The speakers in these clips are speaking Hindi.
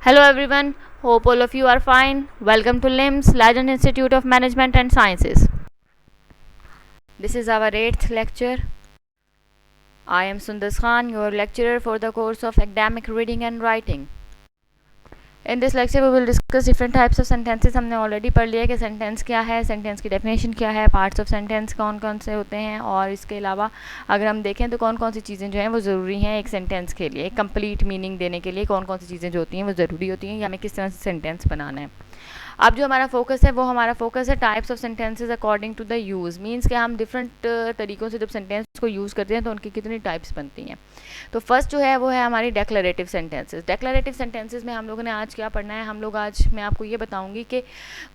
Hello everyone, hope all of you are fine. Welcome to LIMS, Leiden Institute of Management and Sciences. This is our 8th lecture. I am Sundar Khan, your lecturer for the course of Academic Reading and Writing. In this lecture we will discuss different types of sentences. हमने ऑलरेडी पढ़ लिया कि सेंटेंस क्या है, सेंटेंस की डेफिनेशन क्या है, पार्ट्स ऑफ सेंटेंस कौन कौन से होते हैं, और इसके अलावा अगर हम देखें तो कौन कौन सी चीज़ें जो हैं वो ज़रूरी हैं एक सेंटेंस के लिए, एक कंप्लीट मीनिंग देने के लिए कौन कौन सी चीज़ें जो होती हैं वो ज़रूरी होती हैं या हमें किस तरह से सेंटेंस बनाना है। अब जो हमारा फोकस है वो हमारा फोकस है types of sentences according to the use. Means कि हम डिफरेंट तरीक़ों से जब सेंटेंस को यूज़ करते हैं तो उनकी कितनी टाइप्स बनती हैं। तो फर्स्ट जो है वो है हमारी डेक्लरेटिव सेंटेंसेस। डेक्लरेटिव सेंटेंसेस में हम लोगों ने आज क्या पढ़ना है, हम लोग आज मैं आपको ये बताऊंगी कि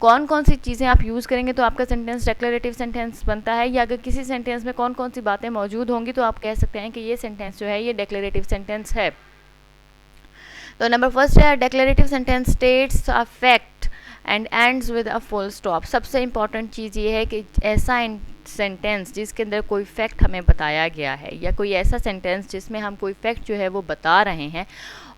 कौन कौन सी चीज़ें आप यूज़ करेंगे तो आपका सेंटेंस डेक्लरेटिव सेंटेंस बनता है, या अगर किसी सेंटेंस में कौन कौन सी बातें मौजूद होंगी तो आप कह सकते हैं कि ये सेंटेंस जो है ये डेक्लरेटिव सेंटेंस है। तो नंबर फर्स्ट है declarative sentence states a fact and ends with a full stop. सबसे इम्पॉर्टेंट चीज़ ये है कि ऐसा सेंटेंस जिसके अंदर कोई फैक्ट हमें बताया गया है, या कोई ऐसा सेंटेंस जिसमें हम कोई फैक्ट जो है वो बता रहे हैं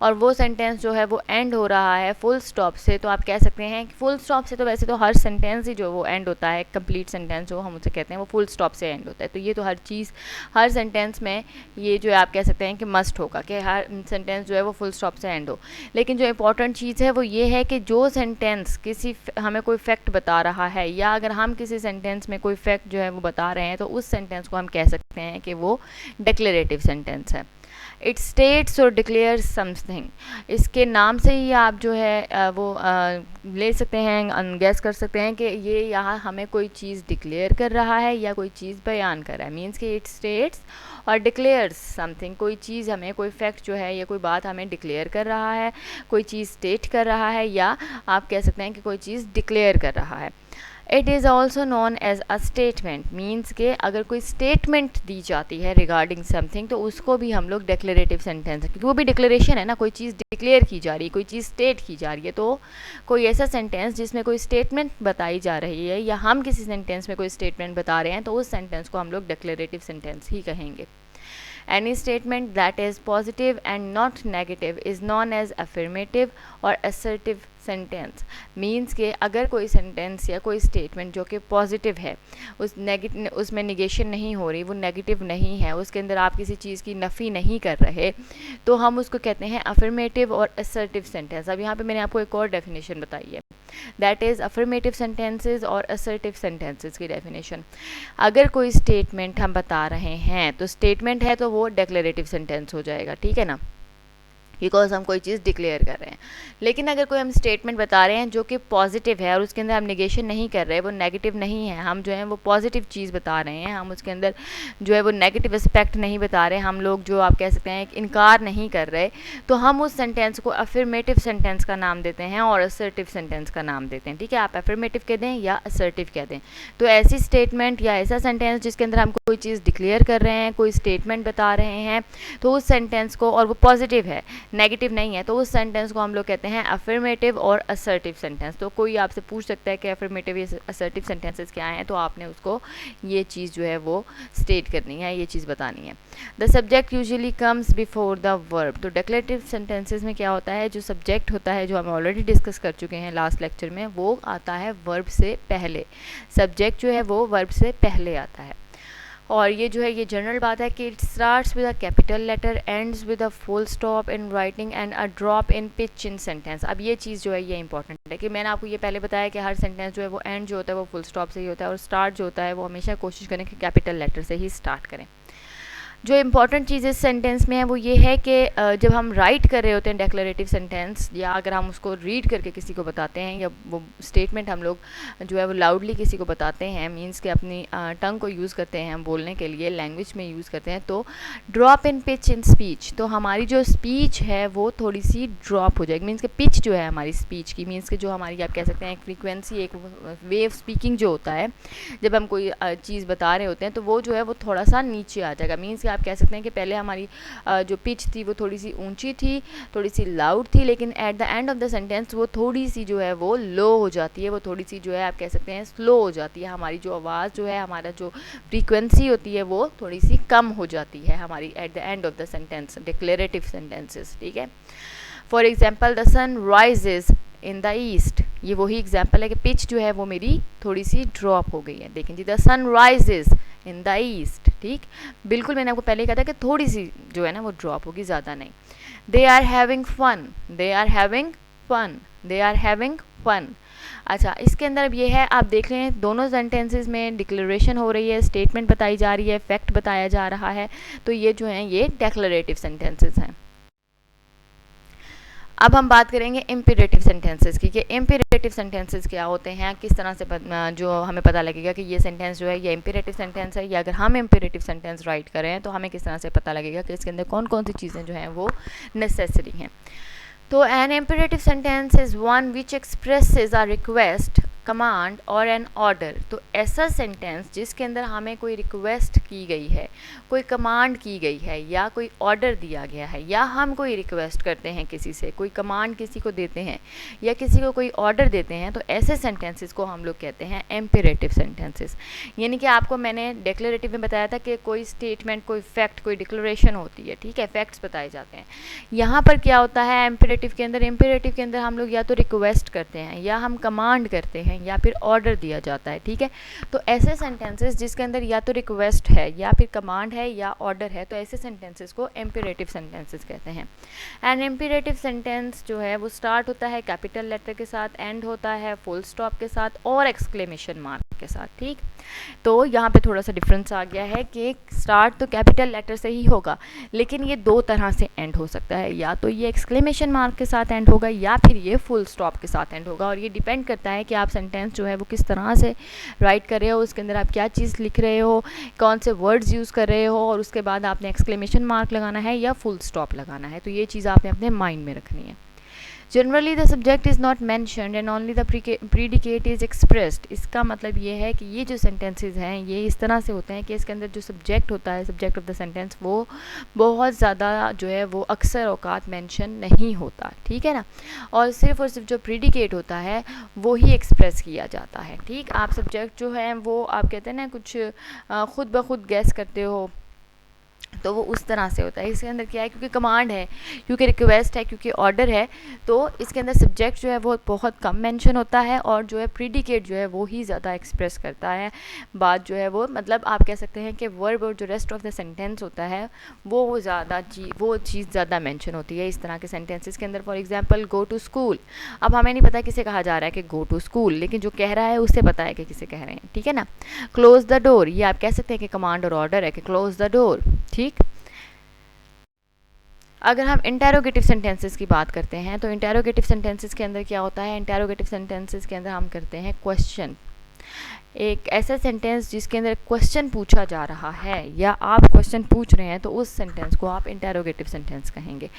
और वो सेंटेंस जो है वो एंड हो रहा है फुल स्टॉप से, तो आप कह सकते हैं कि फुल स्टॉप से तो वैसे तो हर सेंटेंस ही जो वो एंड होता है, कंप्लीट सेंटेंस जो हम उसे कहते हैं वो फुल स्टॉप से एंड होता है। तो ये तो हर चीज़ हर सेंटेंस में ये जो है आप कह सकते हैं कि मस्ट होगा कि हर सेंटेंस जो है वो फुल स्टॉप से एंड हो। लेकिन जो इंपॉर्टेंट चीज़ है वो ये है कि जो सेंटेंस किसी हमें कोई फैक्ट बता रहा है, या अगर हम किसी सेंटेंस में कोई फैक्ट जो है वो बता रहे हैं तो उस सेंटेंस को हम कह सकते हैं कि वो डिक्लेरेटिव सेंटेंस है। इट स्टेट्स और डिक्लेयर्स समथिंग। इसके नाम से ही आप जो है वो ले सकते हैं, गैस कर सकते हैं कि ये यहाँ हमें कोई चीज़ डिक्लेयर कर रहा है या कोई चीज़ बयान कर रहा है। मीन्स कि इट स्टेट्स और डिक्लेयर्स समथिंग, कोई चीज़ हमें कोई फैक्ट जो है या कोई बात हमें डिक्लेयर कर रहा है, कोई चीज़ स्टेट कर रहा है, या आप कह सकते हैं कि कोई चीज़ डिक्लेयर कर रहा है। It is also known as a statement. Means के अगर कोई स्टेटमेंट दी जाती है रिगार्डिंग समथिंग तो उसको भी हम लोग डिक्लेरेटिव सेंटेंस, क्योंकि वो भी डिक्लेरेशन है ना, कोई चीज़ डिक्लेयर की जा रही है, कोई चीज़ स्टेट की जा रही है। तो कोई ऐसा सेंटेंस जिसमें कोई स्टेटमेंट बताई जा रही है या हम किसी सेंटेंस में कोई स्टेटमेंट बता रहे हैं तो उस सेंटेंस को हम लोग डिक्लेरेटिव सेंटेंस ही कहेंगे। Any statement that is positive and not negative is known as affirmative or assertive sentence. Means के अगर कोई सेंटेंस या कोई स्टेटमेंट जो कि पॉजिटिव है, उसमें निगेशन नहीं हो रही, वो नेगेटिव नहीं है, उसके अंदर आप किसी चीज़ की नफ़ी नहीं कर रहे, तो हम उसको कहते हैं अफर्मेटिव और असर्टिव सेंटेंस। अब यहाँ पे मैंने आपको एक और डेफिनेशन बताई है, दैट इज़ अफर्मेटिव सेंटेंसेस और असर्टिव सेंटेंसेस की डेफिनेशन। अगर कोई स्टेटमेंट हम बता रहे हैं तो स्टेटमेंट है तो वो डिक्लेरेटिव सेंटेंस हो जाएगा, ठीक है ना, बिकॉज हम कोई चीज़ डिक्लेयर कर रहे हैं। लेकिन अगर कोई हम स्टेटमेंट बता रहे हैं जो कि पॉजिटिव है और उसके अंदर हम निगेशन नहीं कर रहे, वो नेगेटिव नहीं है, हम जो है वो पॉजिटिव चीज़ बता रहे हैं, हम उसके अंदर जो है वो नेगेटिव एस्पेक्ट नहीं बता रहे, हम लोग जो आप कह सकते हैं इनकार नहीं कर रहे, तो हम उस सेंटेंस को अफर्मेटिव सेंटेंस का नाम देते हैं और असर्टिव सेंटेंस का नाम देते हैं। ठीक है, आप अफर्मेटिव कह दें या असर्टिव कह दें। तो ऐसी स्टेटमेंट या ऐसा सेंटेंस जिसके अंदर हम कोई चीज़ डिक्लेयर कर रहे हैं, कोई स्टेटमेंट बता रहे हैं, तो उस सेंटेंस को, और वो पॉजिटिव है, नेगेटिव नहीं है, तो उस सेंटेंस को हम लोग कहते हैं अफर्मेटिव और असर्टिव सेंटेंस। तो कोई आपसे पूछ सकता है कि अफर्मेटिव या असर्टिव सेंटेंसेस क्या हैं, तो आपने उसको ये चीज़ जो है वो स्टेट करनी है, ये चीज़ बतानी है। The subject usually comes before the verb. तो डिक्लेरेटिव सेंटेंसेस में क्या होता है, जो सब्जेक्ट होता है, जो हम ऑलरेडी डिस्कस कर चुके हैं लास्ट लेक्चर में, वो आता है वर्ब से पहले। सब्जेक्ट जो है वो वर्ब से पहले आता है। और ये जो है ये जनरल बात है कि it starts with a capital letter, ends with a full stop in writing and a drop in pitch in sentence. अब ये चीज़ जो है ये इंपॉर्टेंट है कि मैंने आपको ये पहले बताया कि हर सेंटेंस जो है वो एंड जो होता है वो फुल स्टॉप से ही होता है, और स्टार्ट जो होता है वो हमेशा कोशिश करें कि कैपिटल लेटर से ही स्टार्ट करें। जो इम्पॉर्टेंट चीज़ इस सेंटेंस में है वो ये है कि जब हम राइट कर रहे होते हैं डेक्लरेटिव सेंटेंस, या अगर हम उसको रीड करके किसी को बताते हैं, या वो स्टेटमेंट हम लोग जो है वो लाउडली किसी को बताते हैं, मींस कि अपनी टंग को यूज़ करते हैं हम बोलने के लिए, लैंग्वेज में यूज़ करते हैं, तो drop in pitch in speech, तो हमारी जो स्पीच है वो थोड़ी सी ड्रॉप हो जाएगी। मीन्स कि पिच जो है हमारी स्पीच की, मीन्स कि जो हमारी आप कह सकते हैं एक फ्रीक्वेंसी, एक वे ऑफ स्पीकिंग जो होता है, जब हम कोई चीज़ बता रहे होते हैं तो वो जो है वो थोड़ा सा नीचे आ जाएगा। मीन्स आप कह सकते हैं कि पहले हमारी जो पिच थी वो थोड़ी सी ऊंची थी, थोड़ी सी लाउड थी, लेकिन eight the end of the sentence वो थोड़ी सी जो है वो लो हो जाती है, वो थोड़ी सी जो है आप कह सकते हैं स्लो हो जाती है। हमारी जो आवाज़ जो है, हमारा जो फ्रीक्वेंसी होती है वो थोड़ी सी कम हो जाती है हमारी at the end of the sentence, declarative sentences. ठीक है, for example the sun rises in the east, ये वही एग्जाम्पल है कि पिच जो है वो मेरी थोड़ी सी ड्रॉप हो गई है। देखें जी, the sun rises in the east, ठीक, बिल्कुल मैंने आपको पहले कहा था कि थोड़ी सी जो है ना वो ड्रॉप होगी, ज़्यादा नहीं। They are having fun, they are having fun, they are having fun. अच्छा, इसके अंदर अब ये है, आप देख लें दोनों सेंटेंसेस में डिक्लेरेशन हो रही है, स्टेटमेंट बताई जा रही है, फैक्ट बताया जा रहा है, तो ये जो हैं ये डेक्लरेटिव सेंटेंसेस हैं। अब हम बात करेंगे इम्पेरेटिव सेंटेंसेस की, कि इम्पेरेटिव सेंटेंसेस क्या होते हैं, किस तरह से जो हमें पता लगेगा कि ये सेंटेंस जो है ये इम्पेरेटिव सेंटेंस है, या अगर हम इम्पेरेटिव सेंटेंस राइट करें तो हमें किस तरह से पता लगेगा कि इसके अंदर कौन कौन सी चीज़ें जो हैं वो नेसेसरी हैं। तो an imperative sentence is one which expresses a request, command और एन ऑर्डर। तो ऐसा सेंटेंस जिसके अंदर हमें कोई रिक्वेस्ट की गई है, कोई कमांड की गई है, या कोई ऑर्डर दिया गया है, या हम कोई रिक्वेस्ट करते हैं किसी से, कोई कमांड किसी को देते हैं या किसी को कोई ऑर्डर देते हैं, तो ऐसे सेंटेंसेस को हम लोग कहते हैं इम्पेरेटिव सेंटेंसेस। यानी कि आपको मैंने डिक्लेरेटिव में बताया था कि कोई स्टेटमेंट, कोई फैक्ट, कोई डिक्लेरेशन होती है, ठीक है, फैक्ट्स बताए जाते हैं। यहाँ पर क्या होता है इम्पेरेटिव के अंदर, इम्पेरेटिव के अंदर हम लोग या तो रिक्वेस्ट करते हैं, या हम कमांड करते हैं, या फिर ऑर्डर दिया जाता है, ठीक है। तो ऐसे सेंटेंसेस जिसके अंदर या तो रिक्वेस्ट है, या फिर कमांड है, या ऑर्डर है, तो ऐसे सेंटेंसेस को इम्पेरेटिव सेंटेंसेस कहते हैं। एंड इम्पेरेटिव सेंटेंस जो है वो स्टार्ट होता है कैपिटल लेटर के साथ, एंड होता है फुल स्टॉप के साथ और एक्सक्लेमेशन मार्क के साथ, ठीक। तो यहाँ पे थोड़ा सा डिफरेंस आ गया है कि स्टार्ट तो कैपिटल लेटर से ही होगा, लेकिन ये दो तरह से एंड हो सकता है, या तो ये एक्सक्लेमेशन मार्क के साथ एंड होगा, या फिर ये फुल स्टॉप के साथ एंड होगा। और ये डिपेंड करता है कि आप सेंटेंस जो है वो किस तरह से राइट कर रहे हो, उसके अंदर आप क्या चीज़ लिख रहे हो, कौन से वर्ड्स यूज़ कर रहे हो, और उसके बाद आपने एक्सक्लेमेशन मार्क लगाना है या फुल स्टॉप लगाना है। तो ये चीज़ आपने अपने माइंड में रखनी है। Generally the subject is not mentioned and only the predicate is expressed. इसका मतलब ये है कि ये जो सेंटेंसेस हैं ये इस तरह से होते हैं कि इसके अंदर जो सब्जेक्ट होता है, सब्जेक्ट ऑफ द सेंटेंस, वो बहुत ज़्यादा जो है वो अक्सर औकात मेंशन नहीं होता, ठीक है ना, और सिर्फ जो प्रीडिकेट होता है वो ही एक्सप्रेस किया जाता है, ठीक। आप सब्जेक्ट जो है वो आप कहते हैं ना कुछ खुद ब खुद गैस करते हो, तो वो उस तरह से होता है। इसके अंदर क्या है, क्योंकि कमांड है, क्योंकि रिक्वेस्ट है, क्योंकि ऑर्डर है, तो इसके अंदर सब्जेक्ट जो है वो बहुत कम मेंशन होता है, और जो है प्रीडिकेट जो है वो ही ज़्यादा एक्सप्रेस करता है बात जो है वो, मतलब आप कह सकते हैं कि वर्ब और जो रेस्ट ऑफ द सेंटेंस होता है वो ज़्यादा वो चीज़ ज़्यादा मेंशन होती है इस तरह के सेंटेंसेस के अंदर। For example go to school, अब हमें नहीं पता किसे कहा जा रहा है कि गो टू स्कूल, लेकिन जो कह रहा है उससे पता है कि किसे कह रहे हैं, ठीक है ना। क्लोज द डोर, ये आप कह सकते हैं कि कमांड और ऑर्डर है कि क्लोज द डोर, ठीक। अगर हम इंटेरोगेटिव सेंटेंसेस की बात करते हैं तो इंटेरोगेटिव सेंटेंसेस के अंदर क्या होता है, इंटेरोगेटिव सेंटेंसेस के अंदर हम करते हैं क्वेश्चन। एक ऐसा सेंटेंस जिसके अंदर क्वेश्चन पूछा जा रहा है या आप क्वेश्चन पूछ रहे हैं, तो उस सेंटेंस को आप इंटेरोगेटिव सेंटेंस कहेंगे।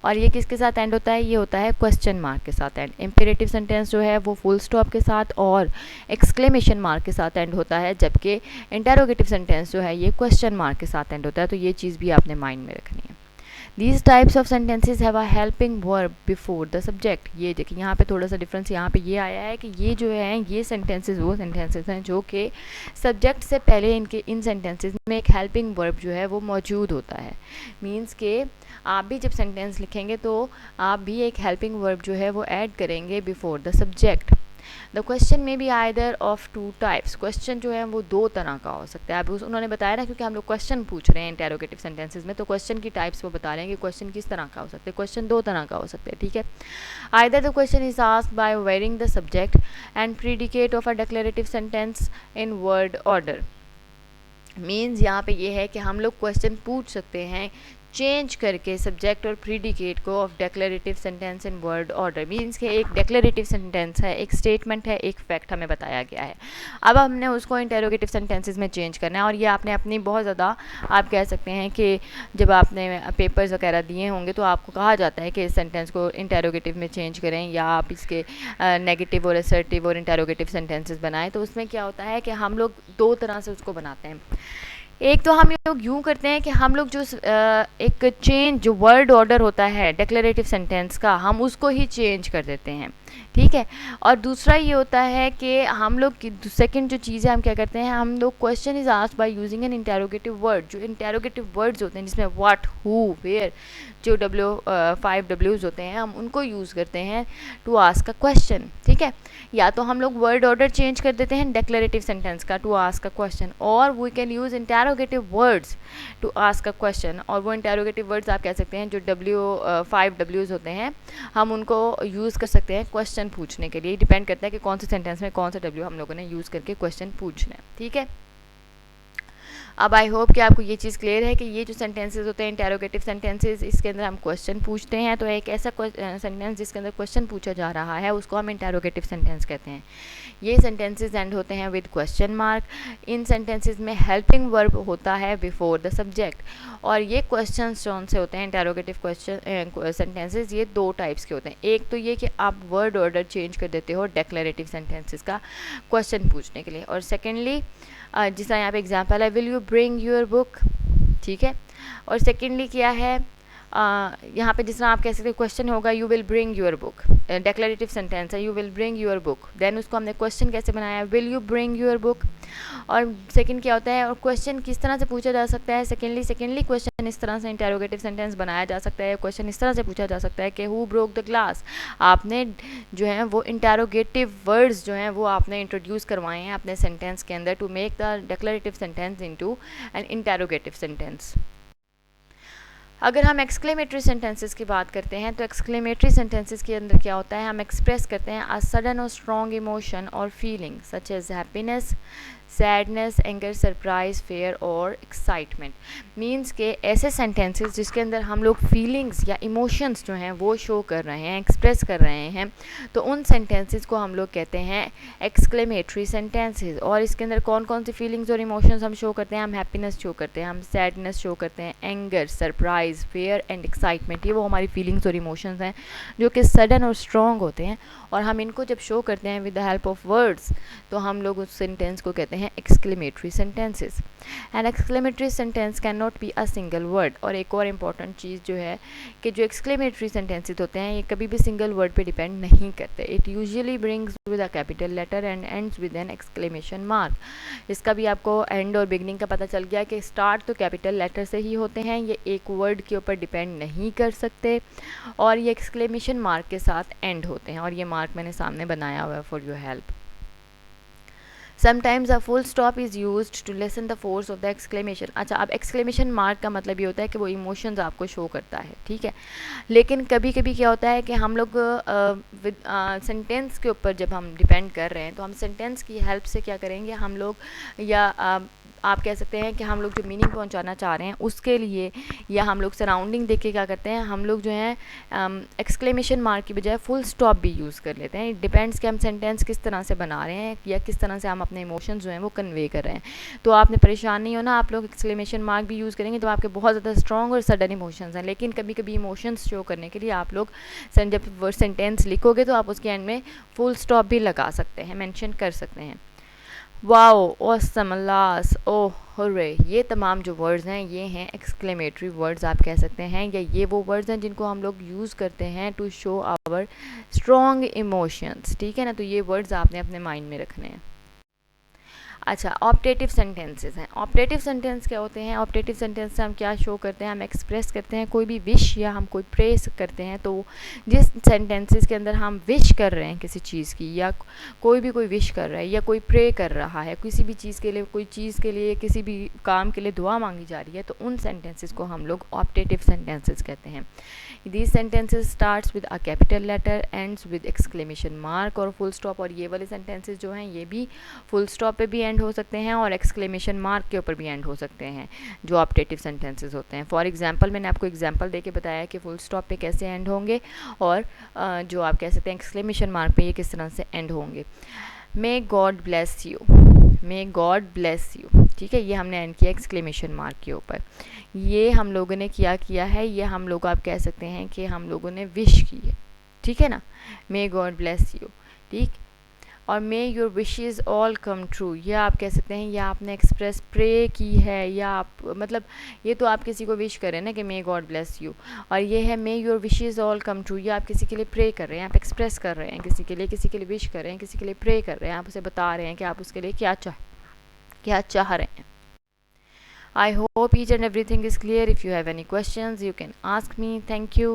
और ये किसके साथ एंड होता है, ये होता है क्वेश्चन मार्क के साथ एंड। इम्पेरेटिव सेंटेंस जो है वो फुल स्टॉप के साथ और एक्सक्लेमेशन मार्क के साथ एंड होता है, जबकि इंटेरोगेटिव सेंटेंस जो है ये क्वेश्चन मार्क के साथ एंड होता है। तो ये चीज़ भी आपने माइंड में रखनी है। These types of sentences have a helping verb before the subject। ये देखिए यहाँ पे थोड़ा सा डिफरेंस यहाँ पे ये आया है कि ये जो है ये सेंटेंसेस वो सेंटेंसेस हैं जो कि सब्जेक्ट से पहले इनके इन सेंटेंसेस में एक हेल्पिंग वर्ब जो है वो मौजूद होता है। मीन्स के आप भी जब सेंटेंस लिखेंगे तो आप भी एक हेल्पिंग वर्ब जो है वो ऐड करेंगे before the subject. The question में be either of two types. Question जो है वो दो तरह का हो सकता है। अब उन्होंने बताया ना, क्योंकि हम लोग क्वेश्चन पूछ रहे हैं इंटेरोगेटिव सेंटेंसेस में, तो क्वेश्चन की टाइप्स वो बता रहे हैं कि क्वेश्चन किस तरह का हो सकता है। क्वेश्चन दो तरह का हो सकता है, ठीक है। Either the question is asked by wearing the subject and predicate of a declarative sentence in word order. Means यहाँ पे ये है कि हम लोग क्वेश्चन पूछ सकते हैं चेंज करके सब्जेक्ट और प्रीडिकेट को of declarative sentence in word order. Means कि एक डेक्लेरेटिव सेंटेंस है, एक स्टेटमेंट है, एक फैक्ट हमें बताया गया है, अब हमने उसको इंटेरोगेटिव सेंटेंसेस में चेंज करना है। और ये आपने अपनी बहुत ज़्यादा आप कह सकते हैं कि जब आपने पेपर्स वगैरह दिए होंगे तो आपको कहा जाता है कि इस सेंटेंस को इंटेरोगेटिव में चेंज करें, या आप इसके नेगेटिव और असर्टिव और इंटेरोगेटिव सेंटेंसेस बनाएं। तो उसमें क्या होता है कि हम लोग दो तरह से उसको बनाते हैं। एक तो हम लोग यूँ करते हैं कि हम लोग जो एक चेंज जो वर्ड ऑर्डर होता है डिक्लेरेटिव सेंटेंस का, हम उसको ही चेंज कर देते हैं, ठीक है। और दूसरा ये होता है कि हम लोग सेकंड जो चीज़ है हम क्या करते हैं, हम लोग question is asked by using N interrogative word. जो इंटेरोगेटिव वर्ड्स होते हैं जिसमें व्हाट, हु, वेयर, जो 5 W's होते हैं, हम उनको यूज़ करते हैं टू आस्क अ क्वेश्चन, ठीक है। या तो हम लोग वर्ड ऑर्डर चेंज कर देते हैं डिक्लेरेटिव सेंटेंस का टू आस्क अ क्वेश्चन, और we can use interrogative words to ask a question. और वो इंटेरोगेटिव वर्ड्स आप कह सकते हैं जो 5 W's होते हैं, हम उनको यूज़ कर सकते हैं क्वेश्चन पूछने के लिए। डिपेंड करता है कि कौन से सेंटेंस में कौन सा W हम लोगों ने यूज़ करके क्वेश्चन पूछना है, ठीक है। अब आई होप कि आपको ये चीज़ क्लियर है कि ये जो सेंटेंसेस होते हैं इंटेरोगेटिव सेंटेंसेस, इसके अंदर हम क्वेश्चन पूछते हैं। तो एक ऐसा सेंटेंस जिसके अंदर क्वेश्चन पूछा जा रहा है उसको हम इंटेरोगेटिव सेंटेंस कहते हैं। ये सेंटेंसेस एंड होते हैं with question mark. In sentences में हेल्पिंग वर्ब होता है बिफोर द सब्जेक्ट। और ये क्वेश्चन कौन से होते हैं इंटेरोगेटिव क्वेश्चन सेंटेंसेस, ये दो टाइप्स के होते हैं। एक तो ये कि आप वर्ड ऑर्डर चेंज कर देते हो डिक्लेरेटिव सेंटेंसेस का क्वेश्चन पूछने के लिए, और सेकेंडली जिसका यहाँ पे एग्जाम्पल है will you bring your book, ठीक है। और सेकेंडली क्या है, यहाँ पे जिस तरह आप कह सकते हो क्वेश्चन होगा you will bring your book, declarative sentence है you will bring your book, then उसको हमने क्वेश्चन कैसे बनाया, will you bring your book. और सेकंड क्या होता है, और क्वेश्चन किस तरह से पूछा जा सकता है, सेकेंडली क्वेश्चन इस तरह से इंटेरोगेटिव सेंटेंस बनाया जा सकता है। क्वेश्चन इस तरह से पूछा जा सकता है कि हु ब्रोक द ग्लास। आपने जो है वो इंटेरोगेटिव वर्ड्स जो हैं वो आपने इंट्रोड्यूस करवाए हैं अपने सेंटेंस के अंदर to make the declarative sentence into an interrogative sentence. अगर हम एक्सक्लेमेटरी सेंटेंसेस की बात करते हैं तो एक्सक्लेमेटरी सेंटेंसेस के अंदर क्या होता है, हम एक्सप्रेस करते हैं अ सडन और स्ट्रॉन्ग इमोशन और feeling such as happiness, sadness, anger, surprise, fear और एक्साइटमेंट। मीन्स के ऐसे सेंटेंसेस जिसके अंदर हम लोग फीलिंग्स या इमोशंस जो हैं वो शो कर रहे हैं, एक्सप्रेस कर रहे हैं, तो उन सेंटेंसेस को हम लोग कहते हैं एक्सक्लेमेटरी सेंटेंसेस। और इसके अंदर कौन कौन सी फीलिंग्स और इमोशंस हम शो करते हैं, हम हैप्पीनेस शो करते हैं, हम सैडनेस शो करते हैं, anger, surprise, fair and excitement. ये वो हमारी फीलिंग्स और इमोशंस हैं जो कि सडन और स्ट्रॉन्ग होते हैं, और हम इनको जब शो करते हैं with the help of words तो हम लोग उस सेंटेंस को कहते हैं exclamatory sentences. And exclamatory sentence can not be a single word. और एक और इम्पॉर्टेंट चीज़ जो है कि जो एक्सक्लेमेटरी सेंटेंसेस होते हैं ये कभी भी सिंगल वर्ड पे डिपेंड नहीं करते। It usually brings with a capital letter and ends with an exclamation mark. इसका भी आपको एंड और बिगनिंग का पता चल गया कि स्टार्ट तो कैपिटल लेटर से ही होते हैं, ये एक वर्ड के ऊपर डिपेंड नहीं कर सकते, और ये एक्सक्लेमेशन मार्क के साथ एंड होते हैं। और ये मार्क मैंने सामने बनाया हुआ है for your help. Sometimes a full stop is used to lessen the force of the exclamation. अच्छा, अब एक्सक्लेमेशन मार्क का मतलब ये होता है कि वो इमोशंस आपको शो करता है, ठीक है। लेकिन कभी कभी क्या होता है कि हम लोग सेंटेंस के ऊपर जब हम डिपेंड कर रहे हैं तो हम सेंटेंस की हेल्प से क्या करेंगे, हम लोग या आप कह सकते हैं कि हम लोग जो मीनिंग पहुंचाना चाह रहे हैं उसके लिए, या हम लोग सराउंडिंग देख के क्या करते हैं, हम लोग जो है एक्सक्लेमेशन मार्क की बजाय फुल स्टॉप भी यूज़ कर लेते हैं। इट डिपेंड्स कि हम सेंटेंस किस तरह से बना रहे हैं या किस तरह से हम अपने इमोशंस जो हैं वो कन्वे कर रहे हैं। तो आपने परेशान नहीं होना, आप लोग एक्सक्लेमेशन मार्क भी यूज़ करेंगे तो आपके बहुत ज़्यादा स्ट्रॉन्ग और सडन इमोशंस हैं, लेकिन कभी कभी इमोशंस शो करने के लिए आप लोग जब सेंटेंस लिखोगे तो आप उसके एंड में फुल स्टॉप भी लगा सकते हैं, मेंशन कर सकते हैं। वाओ, ऑसम, लास, ओह, हुर्रे, ये तमाम जो वर्ड्स हैं ये हैं एक्सक्लेमेटरी वर्ड्स आप कह सकते हैं, या ये वो वर्ड्स हैं जिनको हम लोग यूज़ करते हैं to show our strong emotions, ठीक है ना। तो ये वर्ड्स आपने अपने माइंड में रखने हैं। अच्छा, ऑप्टेटिव सेंटेंसेस हैं। ऑप्टेटिव सेंटेंस क्या होते हैं, ऑप्टेटिव सेंटेंस से हम क्या शो करते हैं, हम एक्सप्रेस करते हैं कोई भी विश या हम कोई प्रेस करते हैं। तो जिस सेंटेंसेस के अंदर हम विश कर रहे हैं किसी चीज़ की, या कोई विश कर रहा है या कोई प्रे कर रहा है किसी भी चीज़ के लिए, कोई चीज़ के लिए, किसी भी काम के लिए दुआ मांगी जा रही है, तो उन सेंटेंसेस को हम लोग ऑप्टेटिव सेंटेंसेस कहते हैं। These sentences starts with a capital letter, ends with exclamation mark और full stop। और ये वाले sentences जो हैं ये भी full stop पे भी end हो सकते हैं और exclamation mark के ऊपर भी end हो सकते हैं, जो optative sentences होते हैं। For example, मैंने आपको example दे के बताया कि full stop पे कैसे end होंगे और जो आप कह सकते हैं exclamation mark पे ये किस तरह से end होंगे। May God bless you, May God bless you, ठीक है। ये हमने एंड किया एक्सक्लेमेशन मार्क के ऊपर। ये हम लोगों ने किया है, ये हम लोग आप कह सकते हैं कि हम लोगों ने विश की है, ठीक है ना, मे गॉड ब्लेस यू, ठीक। और मे your wishes all come true, या आप कह सकते हैं या आपने एक्सप्रेस प्रे की है, या आप मतलब ये तो आप किसी को विश करें ना कि मे गॉड ब्लेस यू, और ये है मे your wishes all come true, ये आप किसी के लिए प्रे कर रहे हैं, आप एक्सप्रेस कर रहे हैं किसी के लिए विश कर रहे हैं, किसी के लिए प्रे कर रहे हैं, आप उसे बता रहे हैं कि आप उसके लिए क्या चाह रहे हैं. I hope each and everything is clear. If you have any questions, you can ask me. Thank you.